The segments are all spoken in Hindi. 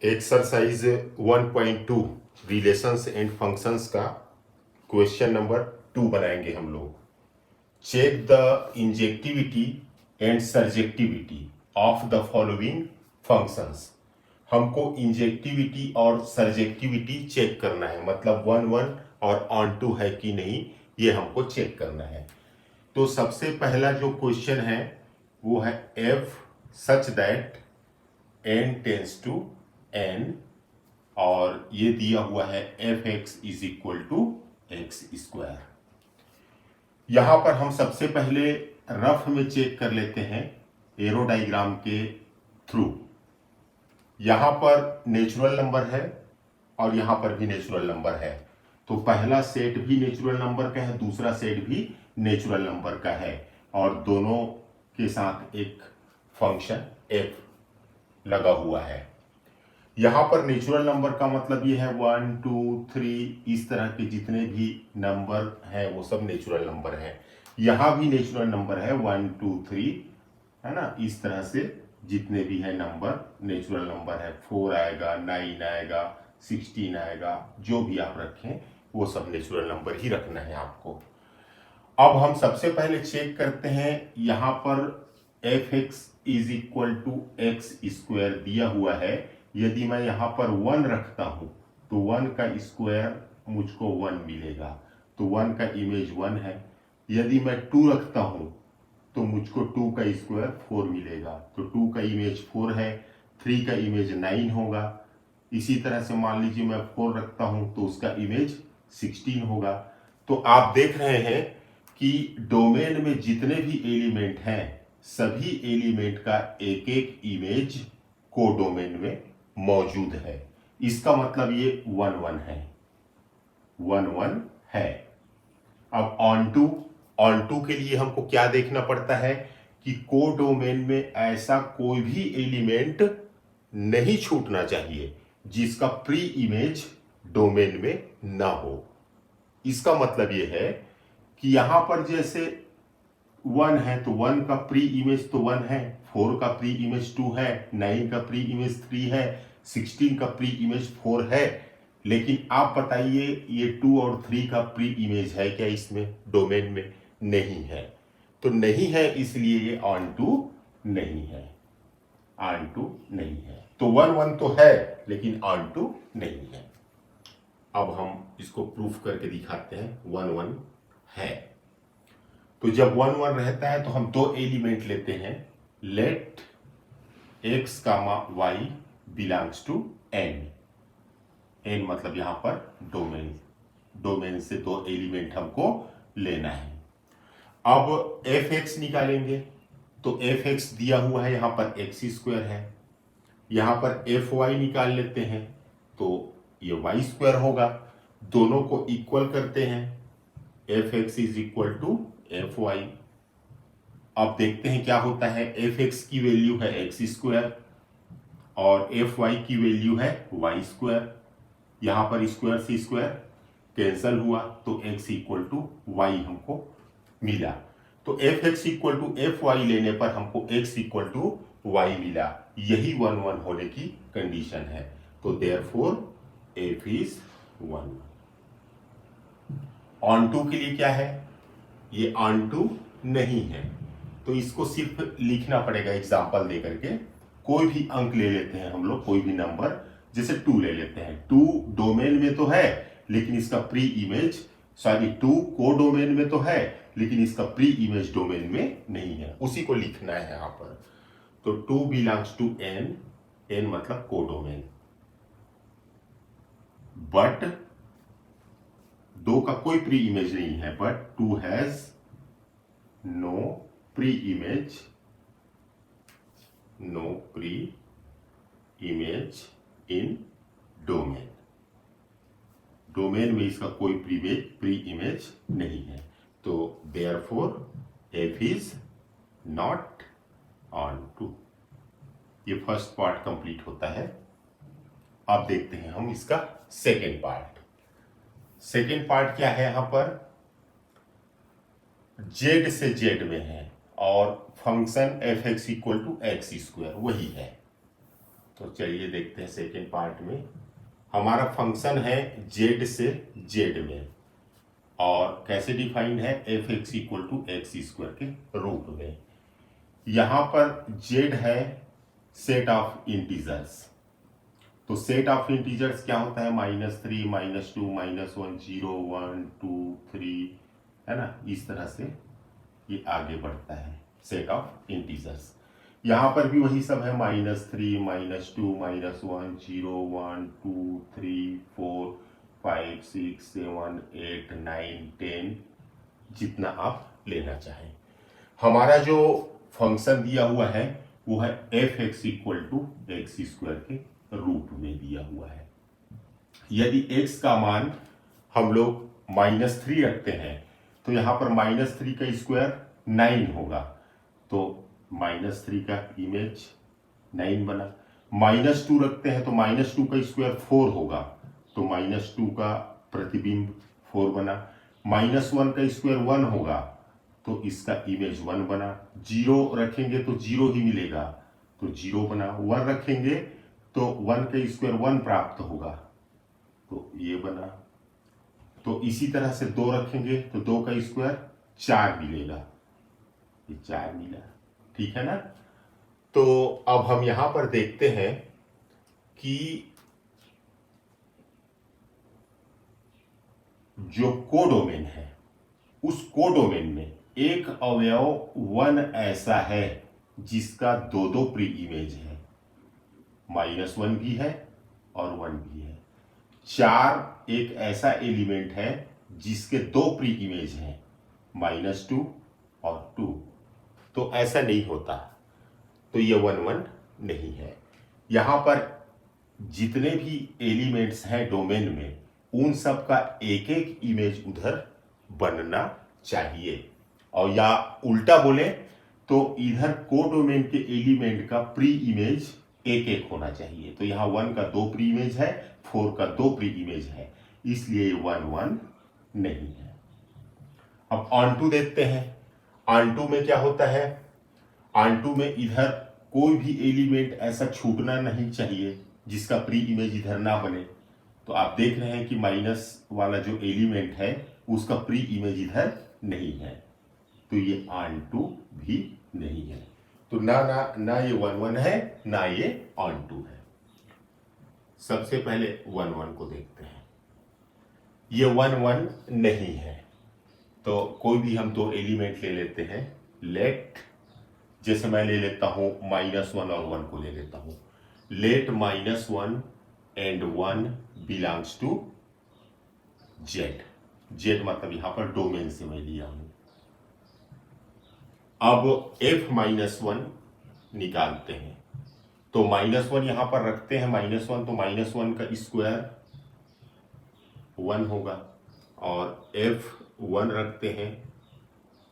एक्सरसाइज 1.2 रिलेशंस एंड फंक्शंस का क्वेश्चन नंबर 2 बनाएंगे हम लोग। Check the injectivity and surjectivity of the following functions. हमको इंजेक्टिविटी और सर्जेक्टिविटी चेक करना है, मतलब 1 और ऑन टू है कि नहीं, ये हमको चेक करना है। तो सबसे पहला जो क्वेश्चन है वो है f such that n tends to n, और ये दिया हुआ है f x is equal to x square. यहां पर हम सबसे पहले रफ में चेक कर लेते हैं एरो डायग्राम के थ्रू। यहां पर नेचुरल नंबर है और यहां पर भी नेचुरल नंबर है, तो पहला सेट भी नेचुरल नंबर का है, दूसरा सेट भी नेचुरल नंबर का है, और दोनों के साथ एक फंक्शन एफ लगा हुआ है। यहां पर नेचुरल नंबर का मतलब ये है 1 2 3 इस तरह के जितने भी नंबर हैं वो सब नेचुरल नंबर है। यहां भी नेचुरल नंबर है 1 2 3, है ना, इस तरह से जितने भी है नंबर नेचुरल नंबर है। 4 आएगा, 9 आएगा, 16 आएगा, जो भी आप रखें वो सब नेचुरल नंबर ही रखना है आपको। अब हम सबसे पहले चेक करते हैं, यहां पर f x is equal to x square दिया हुआ है। यदि मैं यहां पर 1 रखता हूं तो 1 का स्क्वायर मुझको 1 मिलेगा, तो 1 का इमेज 1 है। यदि मैं 2 रखता हूं तो मुझको 2 का स्क्वायर 4 मिलेगा, तो 2 का इमेज 4 है, 3 का इमेज 9 होगा। इसी तरह से मान लीजिए मैं 4 रखता हूं तो उसका इमेज 16 होगा। तो आप देख रहे हैं कि डोमेन में जितने भी एलिमेंट हैं सभी एलिमेंट का एक एक इमेज कोडोमेन में मौजूद है। इसका मतलब ये 1 1 है, 1 1 है। अब ऑन टू के लिए हमको क्या देखना पड़ता है कि कोडोमेन में ऐसा कोई भी एलिमेंट नहीं छूटना चाहिए जिसका प्री इमेज डोमेन में ना हो। इसका मतलब यह है कि यहां पर जैसे 1 है तो 1 का प्री इमेज तो 1 है, 4 का प्री इमेज 2 है, 9 का प्री इमेज 3 है, 16 का प्री इमेज 4 है। लेकिन आप बताइए ये 2 और 3 का प्री इमेज है क्या इसमें डोमेन में? नहीं है। तो नहीं है, इसलिए ये ऑन टू नहीं है, ऑन टू नहीं है। तो 1 1 तो है लेकिन ऑन टू नहीं है। अब हम इसको प्रूफ करके दिखाते हैं 1 1 है। तो जब 1 1 रहता है तो हम दो एलिमेंट लेते हैं, let x comma y belongs to n। n मतलब यहां पर डोमेन, डोमेन से दो एलिमेंट हमको लेना है। अब एफ एक्स निकालेंगे तो एफ एक्स दिया हुआ है, यहां पर एक्स स्क्वायर है। यहां पर एफ वाई निकाल लेते हैं तो ये वाई स्क्वायर होगा। दोनों को इक्वल करते हैं, f x is equal to f y. अब देखते हैं क्या होता है। एफ एक्स की वैल्यू है एक्स स्क्वायर और एफ वाई की वैल्यू है वाई स्क्वायर। यहां पर स्क्वायर से स्क्वायर कैंसल हुआ तो एक्स इक्वल टू वाई हमको मिला। तो f x equal to f y लेने पर हमको एक्स इक्वल टू वाई मिला। यही 1 1 होने की कंडीशन है। तो therefore f is 1। Onto के लिए क्या है? ये ऑन टू नहीं है, तो इसको सिर्फ लिखना पड़ेगा एग्जाम्पल दे करके। कोई भी अंक ले लेते हैं हम लोग, कोई भी नंबर, जैसे 2 ले लेते हैं। 2 डोमेन में तो है लेकिन इसका प्री इमेज, सॉरी 2 को डोमेन में तो है लेकिन इसका प्री इमेज डोमेन में नहीं है, उसी को लिखना है यहां पर। तो 2 बिलोंग्स टू n, n मतलब को डोमेन, बट 2 का कोई प्री इमेज नहीं है, but 2 has no pre image, no pre image in domain. Domain में इसका कोई प्री इमेज नहीं है, तो therefore f is not onto. ये फर्स्ट पार्ट कंप्लीट होता है। अब देखते हैं हम इसका सेकेंड पार्ट। सेकेंड पार्ट क्या है? यहां पर जेड से जेड में है और function f x equal to x square वही है। तो चलिए देखते हैं सेकेंड पार्ट में। हमारा फंक्शन है जेड से जेड में, और कैसे डिफाइंड है, f x equal to x square के रूप में। यहां पर जेड है सेट ऑफ इंटीजर्स। तो सेट ऑफ इंटीजर्स क्या होता है, -3 -2 -1 0 1 2 3, है ना, इस तरह से ये आगे बढ़ता है सेट ऑफ इंटीजर्स। यहां पर भी वही सब है, -3 -2 -1 0 1 2 3 4 5 6 7 8 9 10, जितना आप लेना चाहें। हमारा जो फंक्शन दिया हुआ है वो है f x equal to x square के रूप में दिया हुआ है। यदि x का मान हम लोग -3 रखते हैं तो यहां पर -3 का स्क्वायर 9 होगा, तो -3 का इमेज 9 बना। -2 रखते हैं तो -2 का स्क्वायर 4 होगा, तो -2 का प्रतिबिंब 4 बना। -1 का स्क्वायर 1 होगा, तो इसका इमेज 1 बना। 0 रखेंगे तो 0 ही मिलेगा, तो 0 बना। 1 रखेंगे तो 1 का स्क्वायर 1 प्राप्त होगा, तो ये बना। तो इसी तरह से 2 रखेंगे तो 2 का स्क्वायर 4 मिलेगा, ये 4 मिला, ठीक है ना। तो अब हम यहां पर देखते हैं कि जो कोडोमेन है, उस कोडोमेन में एक अवयव 1 ऐसा है जिसका दो प्री इमेज है, -1 भी है और 1 भी है। 4 एक ऐसा एलिमेंट है जिसके 2 प्री इमेज हैं, -2 और 2। तो ऐसा नहीं होता, तो ये 1 1 नहीं है। यहां पर जितने भी एलिमेंट्स हैं डोमेन में, उन सब का एक एक इमेज उधर बनना चाहिए, और या उल्टा बोले तो इधर कोडोमेन के एलिमेंट का प्री इमेज एक एक होना चाहिए। तो यहां 1 का 2 प्री इमेज है, 4 का 2 प्री इमेज है, इसलिए 1 1 नहीं है। अब ऑन2 देखते हैं। ऑन2 में क्या होता है, ऑन2 में इधर कोई भी एलिमेंट ऐसा छूटना नहीं चाहिए जिसका प्री इमेज इधर ना बने। तो आप देख रहे हैं कि माइनस वाला जो एलिमेंट है उसका प्री इमेज इधर नहीं है, तो ये ऑन2 भी नहीं है। तो ना ये 1 1 है, ना ये ऑन2 है। सबसे पहले 1 1 को देखते हैं। ये 1 1 नहीं है, तो कोई भी हम 2 एलिमेंट ले लेते हैं। लेट, जैसे मैं ले लेता हूं -1 और 1 को ले लेता हूं। Let -1 and 1 belongs to Z. Z मतलब यहां पर डोमेन से मैं लिया हूं। अब f-1 निकालते हैं, तो -1 यहां पर रखते हैं। -1 तो -1 का स्क्वायर 1 होगा, और f1 रखते हैं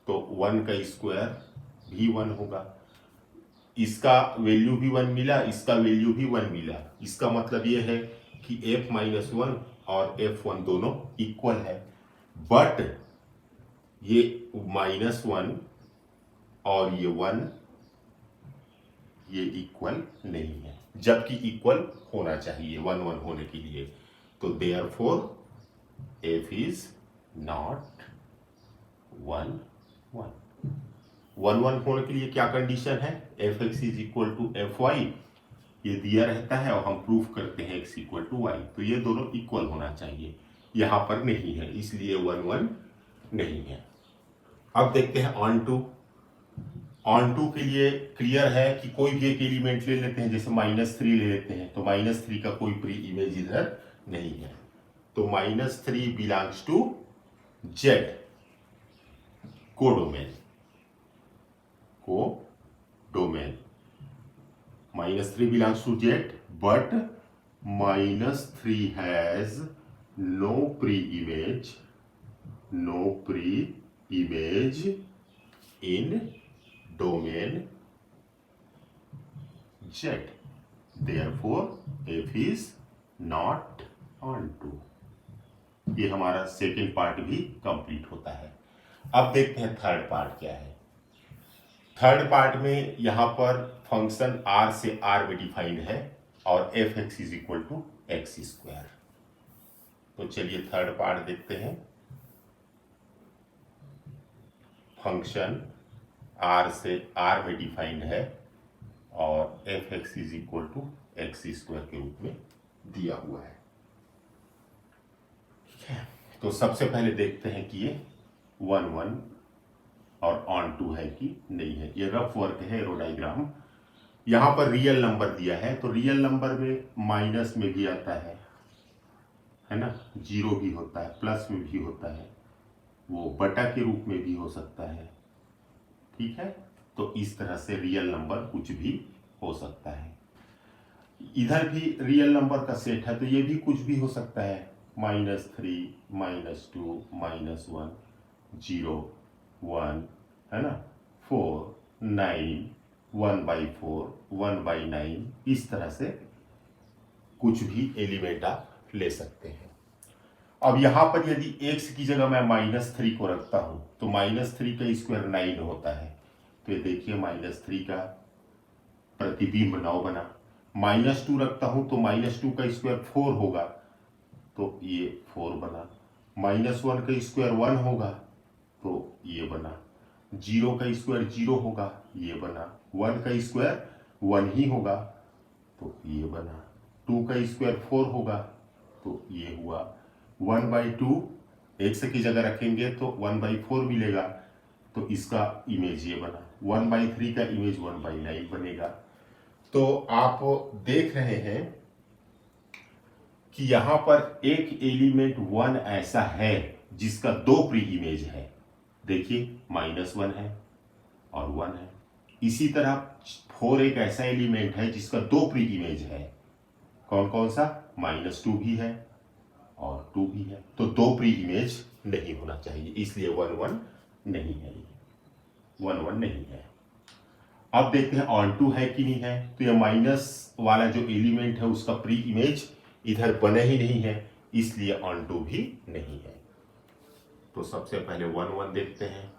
तो 1 का स्क्वायर भी 1 होगा। इसका वैल्यू भी 1 मिला, इसका वैल्यू भी 1 मिला। इसका मतलब यह है कि f-1 और f1 दोनों इक्वल है, बट ये -1 और ये 1 ये इक्वल नहीं है, जबकि इक्वल होना चाहिए 1 1 होने के लिए। तो देयरफॉर f इज नॉट 1 1। 1 1 होने के लिए क्या कंडीशन है, f x is equal to f y, ये दिया रहता है और हम प्रूफ करते हैं x इक्वल टू वाई। तो ये दोनों इक्वल होना चाहिए, यहां पर नहीं है, इसलिए 1 1 नहीं है। अब देखते हैं ऑन2। ऑन2 के लिए क्लियर है कि कोई भी एक एलिमेंट ले लेते हैं, जैसे -3 ले लेते हैं, तो -3 का कोई प्री इमेज इधर नहीं है, तो -3 belongs to Z, codomain. Codomain -3 belongs to Z, but -3 has no pre-image in domain Z. Therefore, F is not onto. ये हमारा सेकेंड पार्ट भी कंप्लीट होता है। अब देखते हैं थर्ड पार्ट क्या है। थर्ड पार्ट में यहां पर फंक्शन R से R में डिफाइंड है, और f x is equal to x square. तो चलिए थर्ड पार्ट देखते हैं। फंक्शन आर से आर में डिफाइंड है और f x is equal to x square के रूप में दिया हुआ है। ठीक है, तो सबसे पहले देखते हैं कि ये 1 1 और ऑन टू है कि नहीं है। ये रफ वर्क है, एरो डायग्राम। यहां पर रियल नंबर दिया है तो रियल नंबर में माइनस में भी आता है ना, जीरो भी होता है, प्लस में भी होता है, वो बटा के रूप में भी हो सकता है। ठीक है, तो इस तरह से रियल नंबर कुछ भी हो सकता है। इधर भी रियल नंबर का सेट है तो ये भी कुछ भी हो सकता है, -3 -2 -1 0 1 है ना, 4 9 1/4 1/9, इस तरह से कुछ भी एलिमेंट आप ले सकते हैं। अब यहां पर यदि x की जगह मैं -3 को रखता हूं तो -3 का स्क्वायर 9 होता है। तो ये देखिए -3 का प्रतिबिंब 9 बना। -2 रखता हूं तो -2 का स्क्वायर 4 होगा, तो ये 4 बना। -1 का स्क्वायर 1 होगा तो ये बना। 0 का स्क्वायर 0 होगा, ये बना। 1 का स्क्वायर 1 ही होगा तो ये बना। 2 का स्क्वायर 4 होगा तो ये हुआ। 1/2 x की जगह रखेंगे तो 1/4 मिलेगा, तो इसका इमेज ये बना। 1/3 का इमेज 1/9 बनेगा। तो आप देख रहे हैं कि यहां पर एक एलिमेंट 1 ऐसा है जिसका 2 प्री इमेज है। देखिए -1 है और 1 है। इसी तरह 4 एक ऐसा एलिमेंट है जिसका 2 प्री इमेज है। कौन कौन सा? -2 भी है और 2 भी है। तो 2 प्री इमेज नहीं होना चाहिए, इसलिए 1 1 नहीं है, 1 1 नहीं है। अब देखते हैं ऑन टू है कि नहीं है। तो ये माइनस वाला जो एलिमेंट है उसका प्री इमेज इधर बना ही नहीं है, इसलिए ऑन टू भी नहीं है। तो सबसे पहले 1 1 देखते हैं।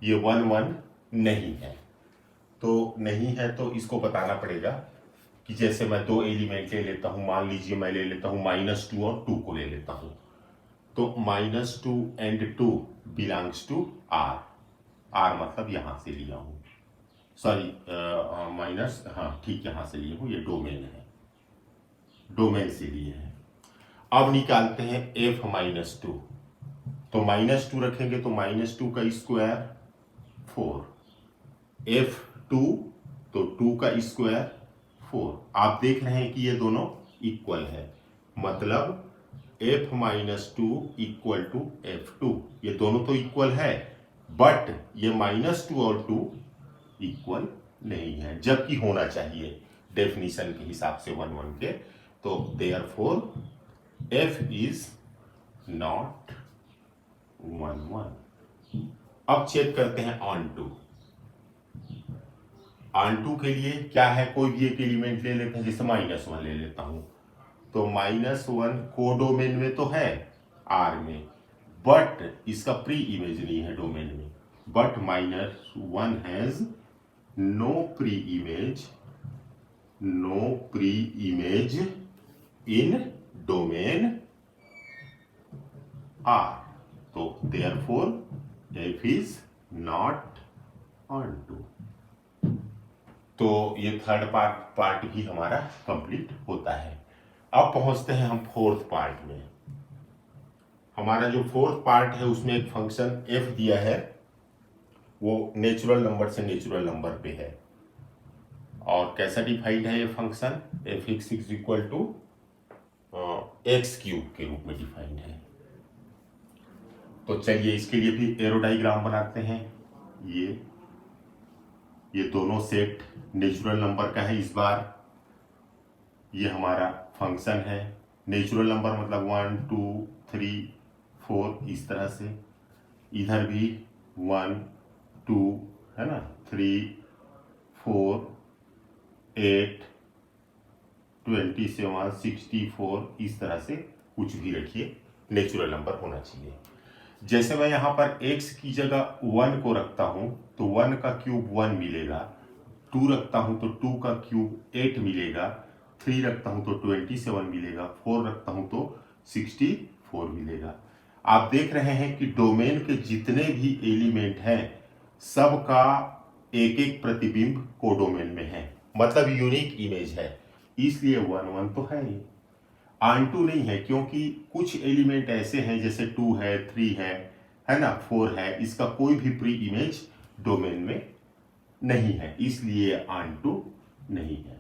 ये 1 1 नहीं है, तो नहीं है तो इसको बताना पड़ेगा कि जैसे मैं 2 एलिमेंट ले लेता हूं, मान लीजिए मैं ले लेता हूं -2 और 2 को ले लेता हूं, तो -2 एंड 2 बिलोंग्स टू R। R मतलब यहां से लिया हूं, सॉरी माइनस, हाँ ठीक, यहां से लिए हूं, ये डोमेन है, डोमेन से लिए हैं। अब निकालते हैं f -2। तो -2 रखेंगे तो -2 का स्क्वायर 4, f2 तो 2 का स्क्वायर 4। आप देख रहे हैं कि ये दोनों इक्वल है, मतलब f -2 इक्वल टू f2। ये दोनों तो इक्वल है, बट ये -2 और 2 इक्वल नहीं है, जबकि होना चाहिए डेफिनेशन के हिसाब से 1 1 के। तो देयरफॉर f इज नॉट 1 1। अब चेक करते हैं ऑन टू। ऑन टू के लिए क्या है, कोई भी एक एलिमेंट ले लेते हैं, जैसे -1 ले लेता हूं, तो -1 कोडोमेन में तो है R में, बट इसका प्री इमेज नहीं है डोमेन में। But -1 has no pre image in domain R। तो therefore f is not onto. तो ये थर्ड पार्ट भी हमारा कंप्लीट होता है। अब पहुंचते हैं हम फोर्थ पार्ट में। हमारा जो फोर्थ पार्ट है उसमें एक फंक्शन f दिया है, वो नेचुरल नंबर से नेचुरल नंबर पे है। और कैसा डिफाइंड है ये function? f(x) is equal to x³ के रूप में डिफाइंड है। तो चलिए इसके लिए भी एरो डायग्राम बनाते हैं। ये दोनों सेट नेचुरल नंबर का है। इस बार ये हमारा फंक्शन है, नेचुरल नंबर मतलब 1 2 3 4, इस तरह से। इधर भी 1 2 है ना, 3 4 8 27 64, इस तरह से कुछ भी रखिए, नेचुरल नंबर होना चाहिए। जैसे मैं यहाँ पर x की जगह 1 को रखता हूँ तो 1 का क्यूब 1 मिलेगा, 2 रखता हूँ तो 2 का क्यूब 8 मिलेगा, 3 रखता हूं तो 27 मिलेगा, 4 रखता हूं तो 64 मिलेगा। आप देख रहे हैं कि डोमेन के जितने भी एलिमेंट हैं सबका एक एक प्रतिबिंब कोडोमेन में है, मतलब यूनिक इमेज है, इसलिए 1 1 तो है ही। ऑन2 नहीं है क्योंकि कुछ एलिमेंट ऐसे हैं जैसे 2 है, 3 है ना, 4 है, इसका कोई भी प्री इमेज डोमेन में नहीं है, इसलिए ऑन2 नहीं है।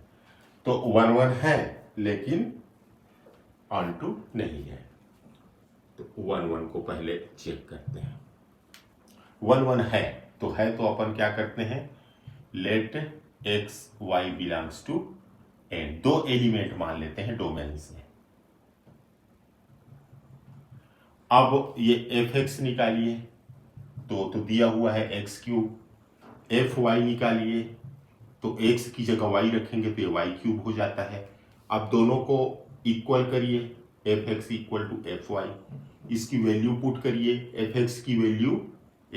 तो 1 1 है लेकिन ऑन2 नहीं है। तो 1 1 को पहले चेक करते हैं। 1 1 है तो अपन क्या करते हैं, let x y belongs to n, 2 element मान लेते हैं डोमेन से। अब ये fx निकालिए तो दिया हुआ है x क्यूब, fy निकालिए तो x की जगह y रखेंगे तो ये y क्यूब हो जाता है। अब दोनों को इक्वल करिए, fx इक्वल टू fy, इसकी वैल्यू पुट करिए, fx की वैल्यू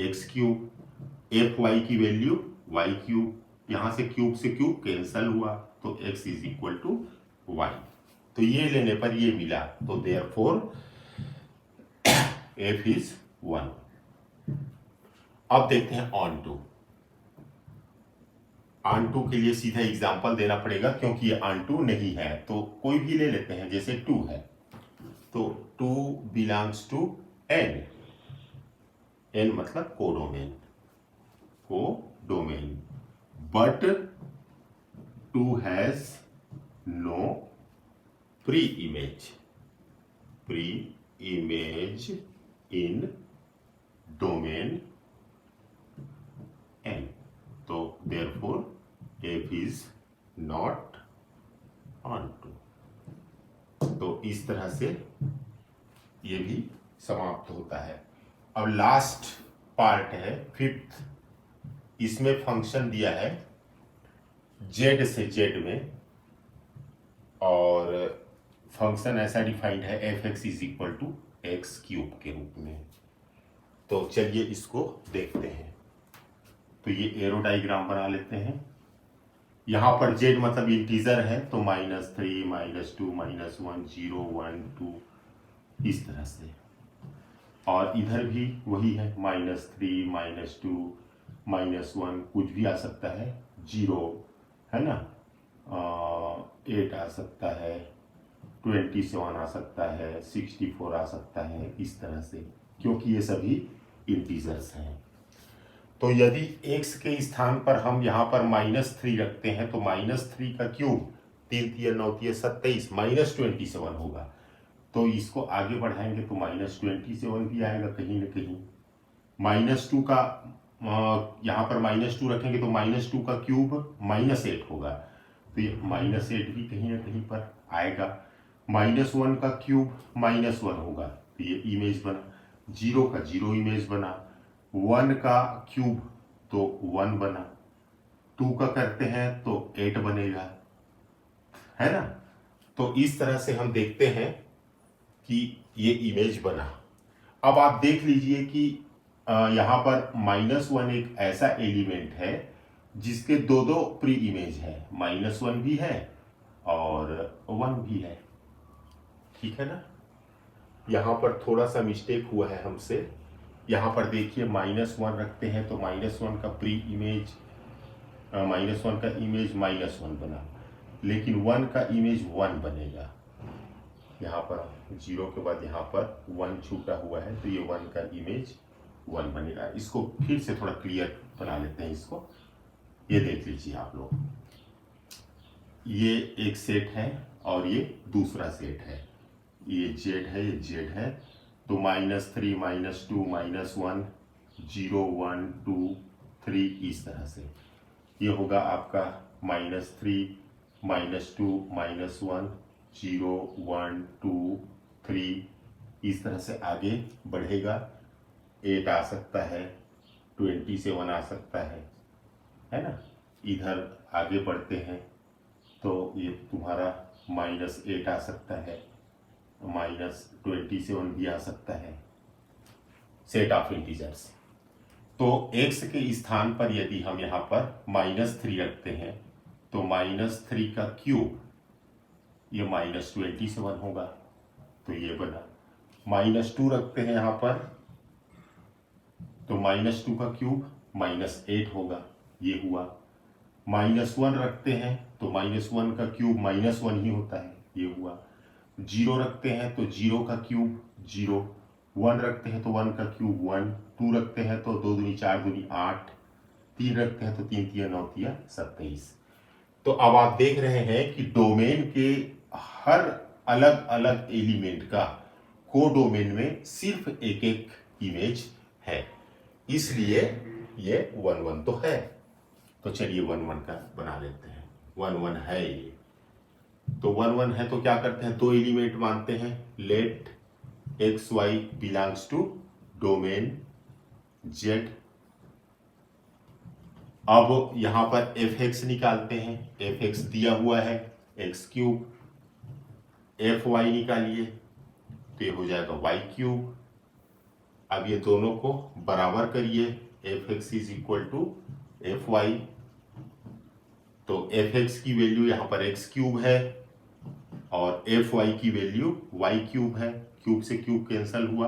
x क्यूब, fy की वैल्यू y क्यूब, यहां से क्यूब कैंसल हुआ तो x is equal to y। तो ये लेने पर ये मिला, तो देयरफॉर f इज 1। अब देखते हैं ऑन2। ऑन2 के लिए सीधा एग्जांपल देना पड़ेगा क्योंकि ये ऑन2 नहीं है, तो कोई भी ले लेते हैं, जैसे 2 है तो 2 बिलोंग्स टू n, n मतलब codomain, but 2 has no pre image in domain n, तो therefore f is not onto. तो इस तरह से ये भी समाप्त होता है। अब लास्ट पार्ट है 5th, इसमें फंक्शन दिया है z से z में, और फंक्शन ऐसा डिफाइंड है fx is equal to x cube के रूप में। तो चलिए इसको देखते हैं। तो ये एरो डायग्राम बना लेते हैं। यहां पर z मतलब इंटीजर है तो -3 -2 -1 0 1 2 इस तरह से, और इधर भी वही है -3 -2 -1, कुछ भी आ सकता है, 0 है ना, 8 आ सकता है, 27 आ सकता है, 64 आ सकता है, इस तरह से, क्योंकि ये सभी इंटीजर्स हैं। तो यदि x के स्थान पर हम यहाँ पर -3 रखते हैं तो -3 का क्यूब 3 3 9 3 27 -27 होगा। तो इसको आगे बढ़ाएंगे तो -27 भी आएगा कहीं ना कहीं। -2 का यहाँ पर -2 रखेंगे तो -2 का क्यूब -8 होगा, तो ये -8 भी कहीं ना कहीं पर आएगा। -1 का क्यूब -1 होगा, तो ये इमेज बना। 0 का 0 इमेज बना। 1 का क्यूब तो 1 बना। 2 का करते हैं तो 8 बनेगा, है ना। तो इस तरह से हम देखते हैं कि ये इमेज बना। अब आप देख लीजिए कि यहाँ पर -1 एक ऐसा एलिमेंट है जिसके दो प्री इमेज है, -1 भी है और 1 भी है, ठीक है ना। यहाँ पर थोड़ा सा मिस्टेक हुआ है हमसे। यहाँ पर देखिए -1 रखते हैं तो -1 का प्री इमेज, -1 का इमेज -1 बना, लेकिन 1 का इमेज 1 बनेगा। यहाँ पर 0 के बाद यहाँ पर 1 छूटा हुआ है तो ये 1 का इमेज 1 बनेगा। इसको फिर से थोड़ा क्लियर बना लेते हैं इसको। ये देख लीजिए आप लोग, ये एक सेट है और ये दूसरा सेट है, ये z है, ये z है। तो -3 -2 -1 0 1 2 3 इस तरह से ये होगा आपका -3 -2 -1 0 1 2 3, इस तरह से आगे बढ़ेगा। 8 आ सकता है, 27 आ सकता है ना। इधर आगे बढ़ते हैं तो ये तुम्हारा -8 आ सकता है, -27 भी आ सकता है, सेट ऑफ इंटीजर्स। तो x के स्थान पर यदि हम यहाँ पर -3 रखते हैं तो -3 का क्यूब ये -27 होगा, तो ये बना। -2 रखते हैं यहाँ पर, तो -2 का क्यूब -8 होगा, ये हुआ। -1 रखते हैं तो -1 का क्यूब -1 ही होता है, ये हुआ। 0 रखते हैं तो 0 का क्यूब 0, 1 रखते हैं तो 1 का क्यूब 1, 2 रखते हैं तो 2 दूनी 4 दूनी 8, 3 रखते हैं तो 3 3 9 3 27। तो अब आप देख रहे हैं कि डोमेन के हर अलग अलग एलिमेंट का कोडोमेन में सिर्फ एक एक इमेज है, इसलिए ये 1 1 तो है। तो चलिए 1 1 का बना लेते हैं। 1 1 है ये, तो 1 1 है तो क्या करते हैं, 2 एलिमेंट मानते हैं। Let x y belongs to domain Z. अब यहां पर एफ एक्स निकालते हैं। एफ एक्स दिया हुआ है एक्स क्यूब, एफ वाई निकालिए तो ये हो जाएगा वाई क्यूब। अब ये दोनों को बराबर करिए, f x is equal to f y. तो एफ एक्स की वैल्यू यहां पर एक्स क्यूब है और एफ वाई की वैल्यू वाई क्यूब है। क्यूब से क्यूब कैंसल हुआ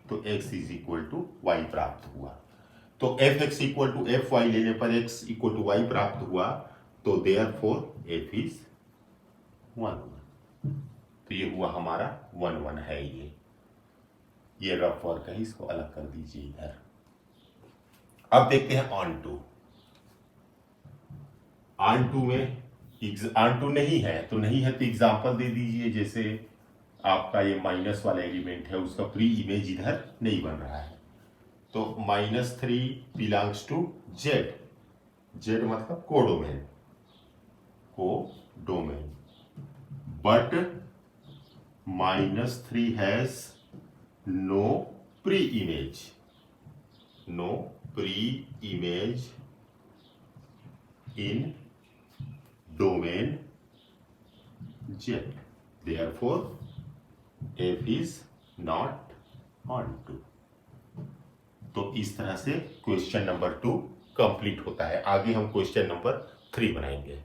तो x is equal to y प्राप्त हुआ। तो f x equal to f y लेने पर एक्स इक्वल टू वाई प्राप्त हुआ, तो देयरफॉर एफ इज 1 1। तो ये हुआ हमारा 1 1 है। ये रफ वर्क है, इसको अलग कर दीजिए इधर। अब देखते हैं ऑन टू। ऑन टू में ऑन टू नहीं है तो एग्जाम्पल दे दीजिए। जैसे आपका ये माइनस वाला एलिमेंट है, उसका प्री इमेज इधर नहीं बन रहा है, तो -3 बिलोंग्स टू जेड। जेड मतलब codomain, codomain, but -3 has no pre image, no pre image in domain Z, therefore f is not onto। तो इस तरह से क्वेश्चन नंबर 2 कंप्लीट होता है। आगे हम क्वेश्चन नंबर 3 बनाएंगे।